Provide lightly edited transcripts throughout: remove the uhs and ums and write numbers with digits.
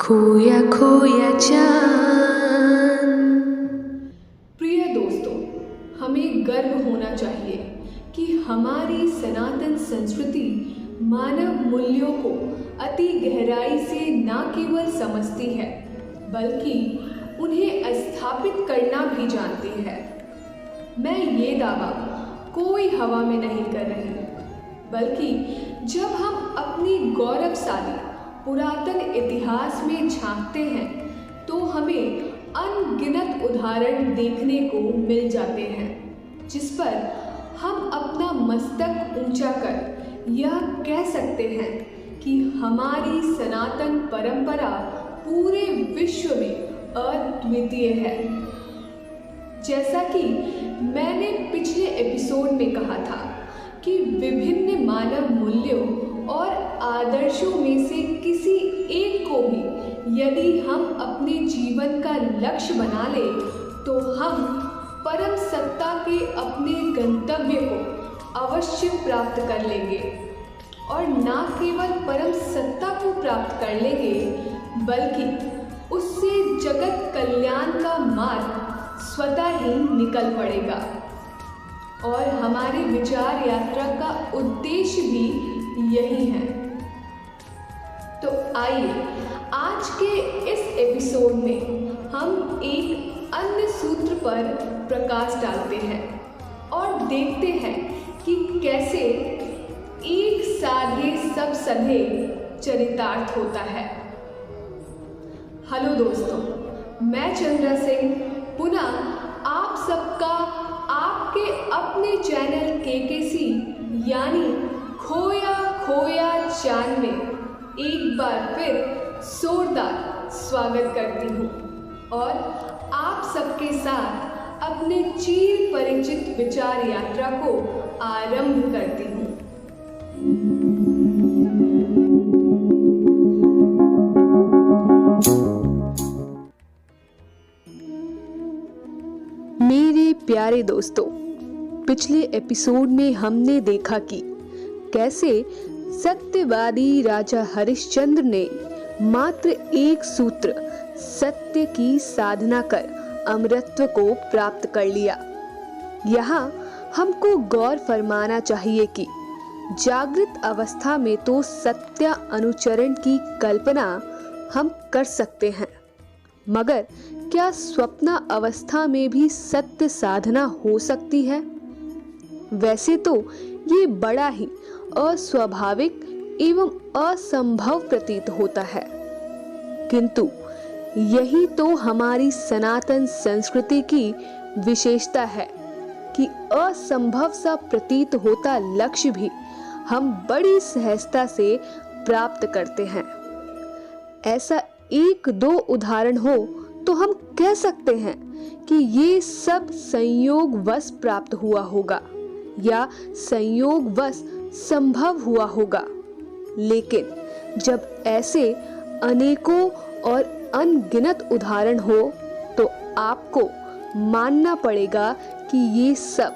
खोया खोया चांद। प्रिय दोस्तों, हमें गर्व होना चाहिए कि हमारी सनातन संस्कृति मानव मूल्यों को अति गहराई से न केवल समझती है बल्कि उन्हें स्थापित करना भी जानती है। मैं ये दावा कोई हवा में नहीं कर रही, बल्कि जब हम अपनी गौरवशाली पुरातन इतिहास में झांकते हैं तो हमें अनगिनत उदाहरण देखने को मिल जाते हैं जिस पर हम अपना मस्तक ऊंचा कर यह कह सकते हैं कि हमारी सनातन परंपरा पूरे विश्व में अद्वितीय है। जैसा कि मैंने पिछले एपिसोड में कहा था कि विभिन्न मानव मूल्यों और आदर्शों में से किसी एक को भी यदि हम अपने जीवन का लक्ष्य बना ले तो हम परम सत्ता के अपने गंतव्य को अवश्य प्राप्त कर लेंगे। और न केवल परम सत्ता को प्राप्त कर लेंगे बल्कि उससे जगत कल्याण का मार्ग स्वतः ही निकल पड़ेगा। और हमारे विचार यात्रा का उद्देश्य भी यही है। तो आइए आज के इस एपिसोड में हम एक अन्य सूत्र पर प्रकाश डालते हैं और देखते हैं कि कैसे एक साधे सब सधे चरितार्थ होता है। हेलो दोस्तों, मैं चंद्रा सिंह पुनः आप सबका आपके अपने चैनल केकेसी यानी खोया खोया चांद में एक बार फिर जोरदार स्वागत करती हूँ और आप सबके साथ अपने चिर परिचित विचार यात्रा को आरंभ करती हूँ। मेरे प्यारे दोस्तों, पिछले एपिसोड में हमने देखा कि कैसे सत्यवादी राजा हरिश्चंद्र ने मात्र एक सूत्र सत्य की साधना कर अमरत्व को प्राप्त कर लिया। यहाँ हमको गौर फरमाना चाहिए कि जागृत अवस्था में तो सत्य अनुचरण की कल्पना हम कर सकते हैं, मगर क्या स्वप्न अवस्था में भी सत्य साधना हो सकती है? वैसे तो ये बड़ा ही अस्वाभाविक एवं असंभव प्रतीत होता है, किंतु यही तो हमारी सनातन संस्कृति की विशेषता है कि असंभव सा प्रतीत होता लक्ष्य भी हम बड़ी सहजता से प्राप्त करते हैं। ऐसा एक दो उदाहरण हो तो हम कह सकते हैं कि ये सब संयोगवश प्राप्त हुआ होगा या संयोगवश संभव हुआ होगा, लेकिन जब ऐसे अनेकों और अनगिनत उदाहरण हो तो आपको मानना पड़ेगा कि ये सब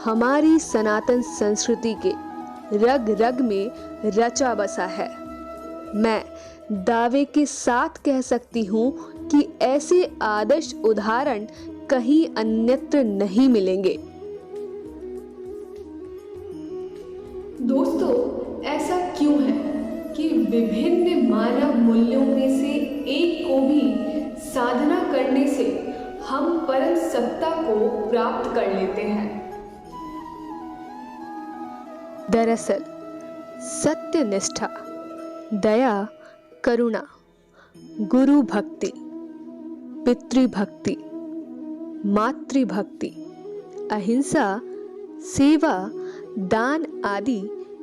हमारी सनातन संस्कृति के रग रग में रचा बसा है। मैं दावे के साथ कह सकती हूँ कि ऐसे आदर्श उदाहरण कहीं अन्यत्र नहीं मिलेंगे। दोस्तों, ऐसा क्यों है कि विभिन्न मानव मूल्यों में से एक को भी साधना करने से हम परम सत्ता को प्राप्त कर लेते हैं? दरअसल सत्यनिष्ठा, दया, करुणा, गुरु भक्ति, पितृभक्ति, मातृभक्ति, अहिंसा, सेवा, दान आदि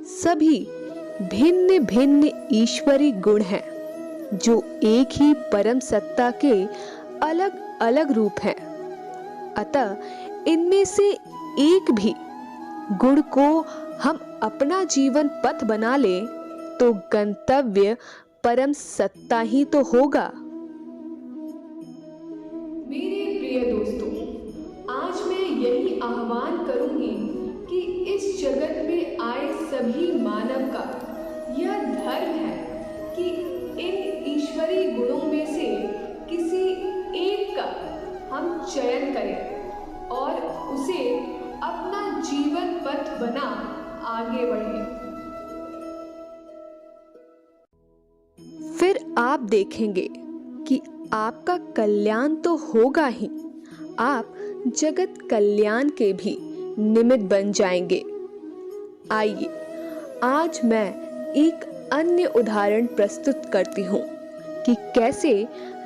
सभी भिन्न भिन्न ईश्वरी गुण हैं जो एक ही परम सत्ता के अलग अलग रूप हैं। अतः इनमें से एक भी गुण को हम अपना जीवन पथ बना ले तो गंतव्य परम सत्ता ही तो होगा। मेरे प्रिय दोस्तों, आज मैं यही आह्वान करूंगी कि इस जगत में आए सभी मानव का यह धर्म है कि इन ईश्वरी गुणों में फिर आप देखेंगे कि आपका कल्याण तो होगा ही, आप जगत कल्याण के भी निमित्त बन जाएंगे। आइए आज मैं एक अन्य उदाहरण प्रस्तुत करती हूँ कि कैसे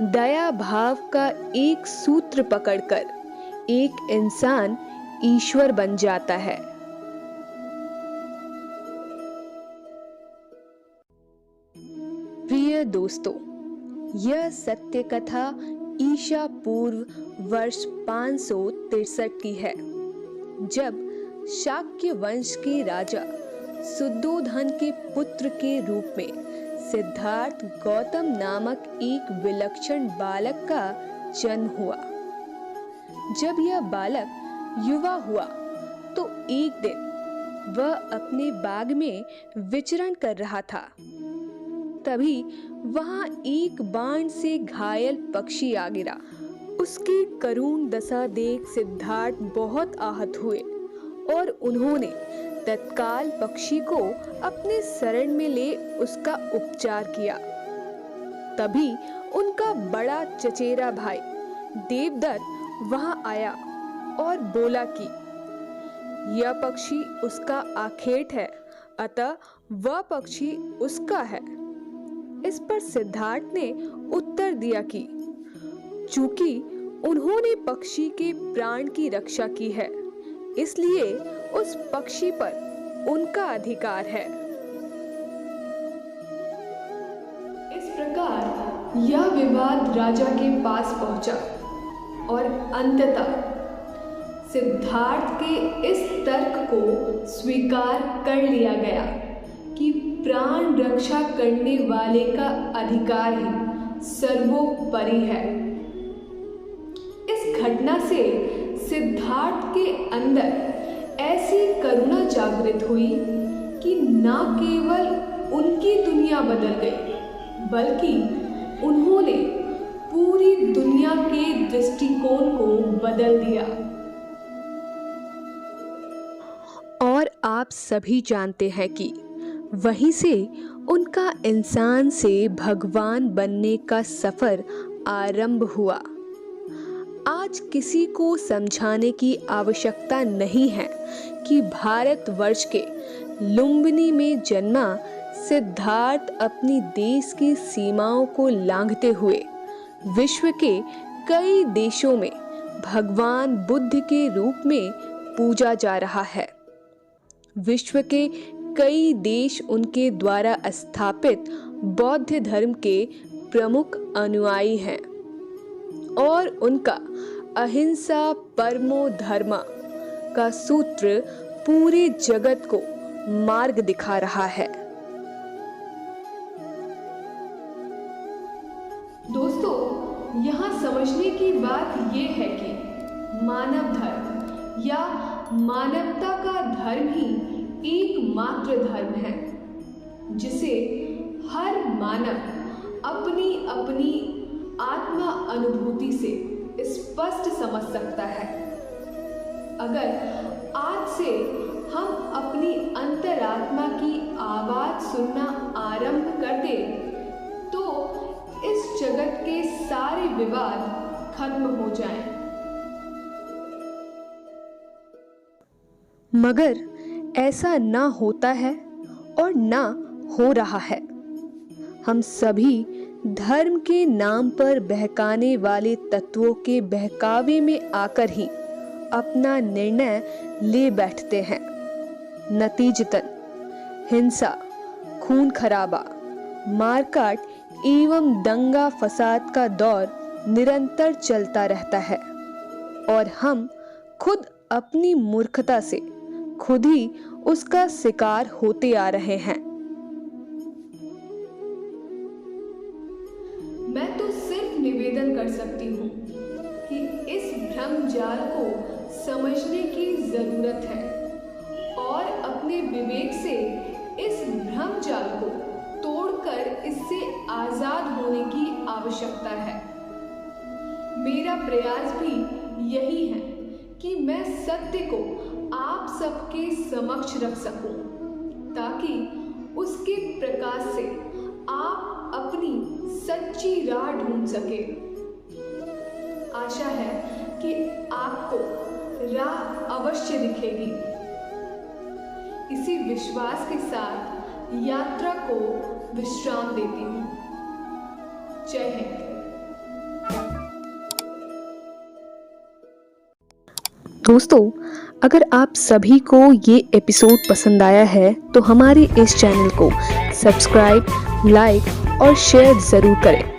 दया भाव का एक सूत्र पकड़कर एक इंसान ईश्वर बन जाता है। प्रिय दोस्तों, यह सत्य कथा ईसा पूर्व वर्ष 563 की है, जब शाक्य वंश के राजा शुद्धोधन के पुत्र के रूप में सिद्धार्थ गौतम नामक एक विलक्षण बालक का जन्म हुआ। जब यह बालक युवा हुआ तो एक दिन वह अपने बाग में विचरण कर रहा था। तभी वहां एक बाण से घायल पक्षी आ गिरा। उसकी करुण दशा देख सिद्धार्थ बहुत आहत हुए और उन्होंने तत्काल पक्षी को अपने शरण में ले उसका उपचार किया। तभी उनका बड़ा चचेरा भाई देवदत्त वहां आया और बोला कि यह पक्षी उसका आखेट है, अतः वह पक्षी उसका है। इस पर सिद्धार्थ ने उत्तर दिया कि चूंकि उन्होंने पक्षी के प्राण की रक्षा की है, इसलिए उस पक्षी पर उनका अधिकार है। इस प्रकार यह विवाद राजा के पास पहुंचा और अंततः सिद्धार्थ के इस तर्क को स्वीकार कर लिया गया कि प्राण रक्षा करने वाले का अधिकार ही सर्वोपरि है। इस घटना से सिद्धार्थ के अंदर ऐसी करुणा जागृत हुई कि न केवल उनकी दुनिया बदल गई, बल्कि उन्होंने पूरी दुनिया के दृष्टिकोण को बदल दिया। और आप सभी जानते हैं कि वहीं से उनका इंसान से भगवान बनने का सफर आरंभ हुआ। आज किसी को समझाने की आवश्यकता नहीं है कि भारतवर्ष के लुम्बिनी में जन्मा सिद्धार्थ अपनी देश की सीमाओं को लांघते हुए विश्व के कई देशों में भगवान बुद्ध के रूप में पूजा जा रहा है। विश्व के कई देश उनके द्वारा स्थापित बौद्ध धर्म के प्रमुख अनुयायी हैं और उनका अहिंसा परमो धर्म का सूत्र पूरे जगत को मार्ग दिखा रहा है। दोस्तों, यहाँ समझने की बात ये है कि मानव धर्म या मानवता का धर्म ही एकमात्र धर्म है जिसे हर मानव अपनी अपनी आत्मा अनुभूति से स्पष्ट समझ सकता है। अगर आज से हम अपनी अंतरात्मा की आवाज सुनना आरंभ कर दें, तो इस जगत के सारे विवाद खत्म हो जाएं। मगर ऐसा ना होता है और ना हो रहा है। हम सभी धर्म के नाम पर बहकाने वाले तत्वों के बहकावे में आकर ही अपना निर्णय ले बैठते हैं। नतीजतन हिंसा, खून खराबा, मारकाट एवं दंगा फसाद का दौर निरंतर चलता रहता है और हम खुद अपनी मूर्खता से खुद ही उसका शिकार होते आ रहे हैं। मैं तो सिर्फ निवेदन कर सकती हूँ कि इस भ्रम जाल को समझने की जरूरत है और अपने विवेक से इस भ्रम जाल को तोड़कर इससे आजाद होने की आवश्यकता है। मेरा प्रयास भी यही है कि मैं सत्य को आप सबके समक्ष रख सकूं, ताकि उसके प्रकाश से आप अपने सच्ची राह ढूंढ सके। आशा है कि आपको राह अवश्य दिखेगी। इसी विश्वास के साथ यात्रा को विश्राम देती हूँ। जय हिंद। दोस्तों, अगर आप सभी को ये एपिसोड पसंद आया है तो हमारे इस चैनल को सब्सक्राइब, लाइक और शेयर ज़रूर करें।